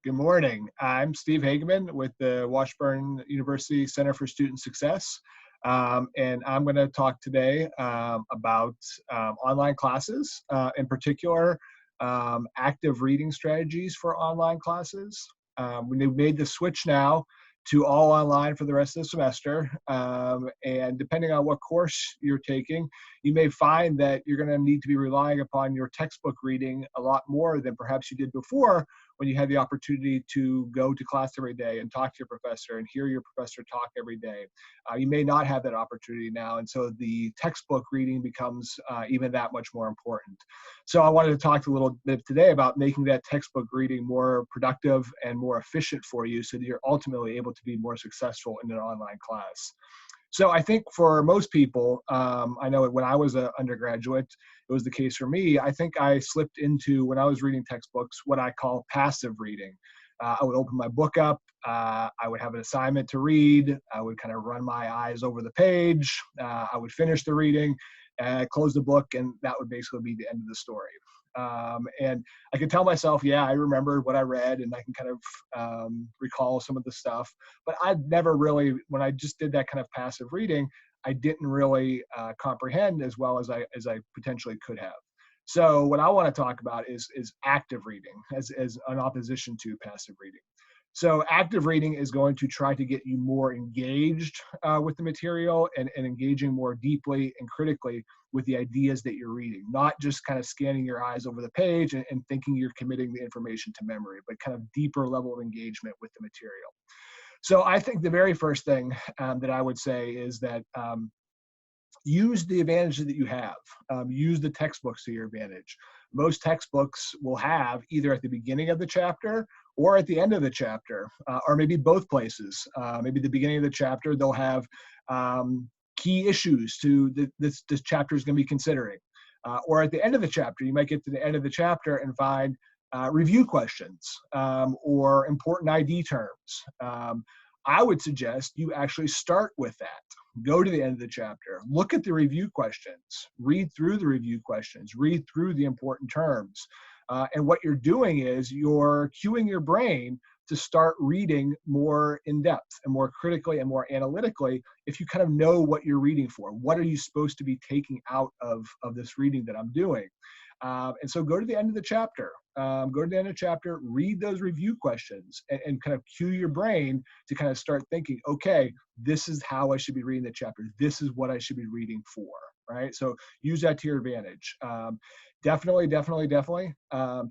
Good morning. I'm Steve Hageman with the Washburn University Center for Student Success. And I'm going to talk today about online classes, in particular, active reading strategies for online classes. We've made the switch now to all online for the rest of the semester. And depending on what course you're taking, you may find that you're going to need to be relying upon your textbook reading a lot more than perhaps you did before, when you had the opportunity to go to class every day and talk to your professor and hear your professor talk every day. You may not have that opportunity now, and so the textbook reading becomes even that much more important. So I wanted to talk a little bit today about making that textbook reading more productive and more efficient for you so that you're ultimately able to be more successful in an online class. So I think for most people, I know when I was an undergraduate, it was the case for me. I think I slipped into, when I was reading textbooks, what I call passive reading. I would open my book up, I would have an assignment to read, I would kind of run my eyes over the page, I would finish the reading, close the book, and that would basically be the end of the story. And I could tell myself, yeah, I remembered what I read and I can kind of recall some of the stuff, but I'd never really, when I just did that kind of passive reading, I didn't really comprehend as well as I potentially could have. So what I want to talk about is active reading as an opposition to passive reading. So active reading is going to try to get you more engaged with the material and engaging more deeply and critically with the ideas that you're reading, not just kind of scanning your eyes over the page and thinking you're committing the information to memory, but kind of deeper level of engagement with the material. So I think the very first thing that I would say is that use the advantages that you have. Use the textbooks to your advantage. Most textbooks will have either at the beginning of the chapter or at the end of the chapter, or maybe both places. Maybe the beginning of the chapter, they'll have key issues to this chapter is going to be considering. Or at the end of the chapter, you might get to the end of the chapter and find review questions or important ID terms. I would suggest you actually start with that. Go to the end of the chapter, look at the review questions, read through the review questions, read through the important terms. And what you're doing is you're cueing your brain to start reading more in depth and more critically and more analytically if you kind of know what you're reading for. What are you supposed to be taking out of this reading that I'm doing? And so go to the end of the chapter. Go to the end of the chapter, read those review questions and kind of cue your brain to kind of start thinking, okay, this is how I should be reading the chapter. This is what I should be reading for, right? So use that to your advantage. Definitely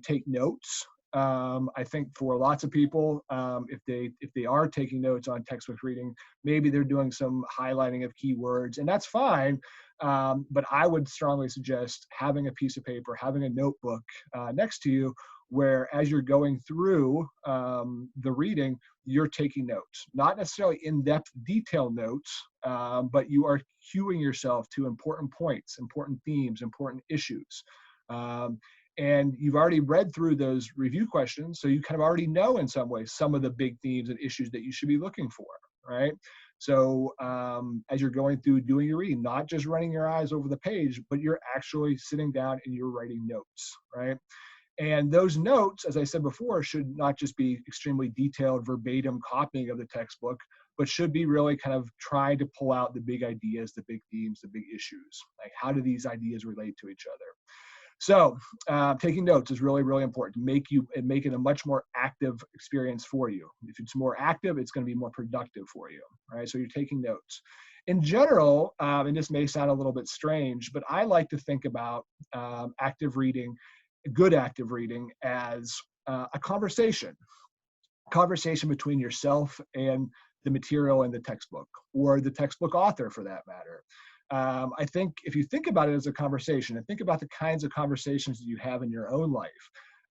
take notes. I think for lots of people, if they are taking notes on textbook reading, maybe they're doing some highlighting of keywords, and that's fine. But I would strongly suggest having a piece of paper, having a notebook next to you, where as you're going through the reading, you're taking notes. Not necessarily in-depth detailed notes, but you are cueing yourself to important points, important themes, important issues. And you've already read through those review questions, so you kind of already know in some ways some of the big themes and issues that you should be looking for, right? So as you're going through doing your reading, not just running your eyes over the page, but you're actually sitting down and you're writing notes, right? And those notes, as I said before, should not just be extremely detailed verbatim copying of the textbook, but should be really kind of trying to pull out the big ideas, the big themes, the big issues. Like, how do these ideas relate to each other? So taking notes is really, really important to make it a much more active experience for you. If it's more active, it's going to be more productive for you, right? So you're taking notes. In general, and this may sound a little bit strange, but I like to think about active reading, good active reading, as a conversation between yourself and the material in the textbook, or the textbook author for that matter. I think if you think about it as a conversation and think about the kinds of conversations that you have in your own life,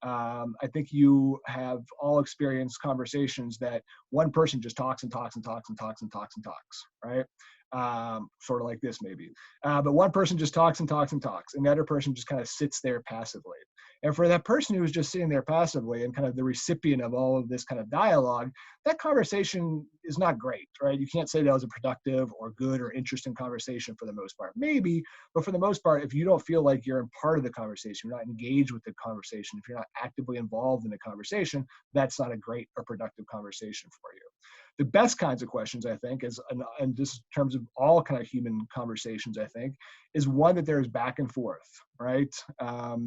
I think you have all experienced conversations that one person just talks and talks and talks and talks and talks and talks, right? sort of like this maybe. But one person just talks and talks and talks, and the other person just kind of sits there passively. And for that person who was just sitting there passively and kind of the recipient of all of this kind of dialogue, that conversation is not great, right? You can't say that was a productive or good or interesting conversation for the most part. Maybe, but for the most part, if you don't feel like you're in part of the conversation, you're not engaged with the conversation, if you're not actively involved in the conversation, that's not a great or productive conversation for you. The best kinds of questions, I think, is, and just in terms of all kind of human conversations, I think, is one that there's back and forth, right?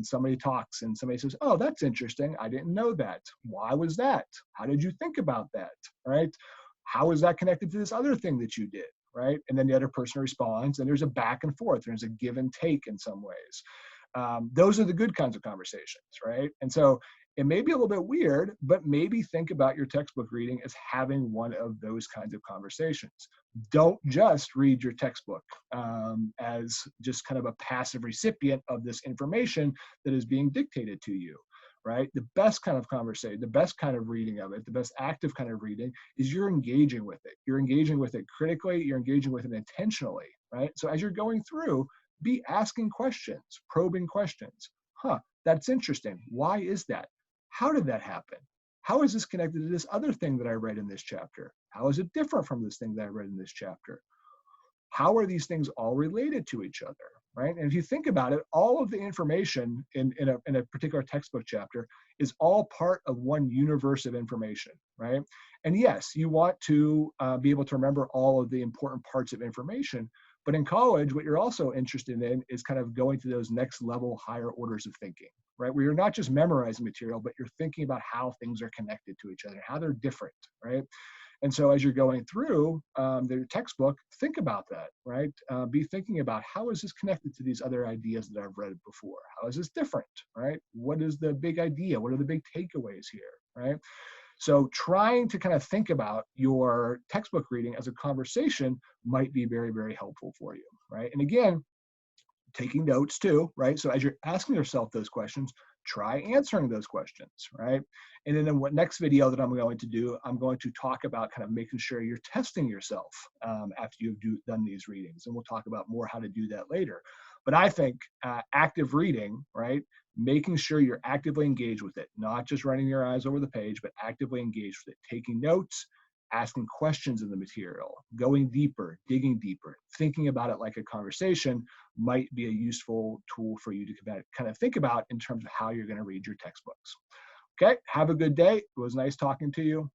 Somebody talks and somebody says, oh, that's interesting. I didn't know that. Why was that? How did you think about that, right? How is that connected to this other thing that you did, right? And then the other person responds, and there's a back and forth. There's a give and take in some ways. Those are the good kinds of conversations, right? And so it may be a little bit weird, but maybe think about your textbook reading as having one of those kinds of conversations. Don't just read your textbook as just kind of a passive recipient of this information that is being dictated to you, right? The best kind of conversation, the best kind of reading of it, the best active kind of reading is you're engaging with it. You're engaging with it critically, you're engaging with it intentionally, right? So as you're going through, be asking questions, probing questions. That's interesting. Why is that? How did that happen? How is this connected to this other thing that I read in this chapter? How is it different from this thing that I read in this chapter? How are these things all related to each other, right? And if you think about it, all of the information in a particular textbook chapter is all part of one universe of information, right? And yes, you want to be able to remember all of the important parts of information, but in college, what you're also interested in is kind of going to those next level, higher orders of thinking, right? Where you're not just memorizing material, but you're thinking about how things are connected to each other, how they're different, right? And so as you're going through the textbook, think about that, right? Be thinking about how is this connected to these other ideas that I've read before? How is this different, right? What is the big idea? What are the big takeaways here, right? So trying to kind of think about your textbook reading as a conversation might be very, very helpful for you, right? And again, taking notes too, right? So as you're asking yourself those questions, try answering those questions, right? And then in what next video that I'm going to do, I'm going to talk about kind of making sure you're testing yourself after you've done these readings. And we'll talk about more how to do that later. But I think active reading, right? Making sure you're actively engaged with it, not just running your eyes over the page, but actively engaged with it, taking notes, asking questions in the material, going deeper, digging deeper, thinking about it like a conversation might be a useful tool for you to kind of think about in terms of how you're going to read your textbooks. Okay, have a good day. It was nice talking to you.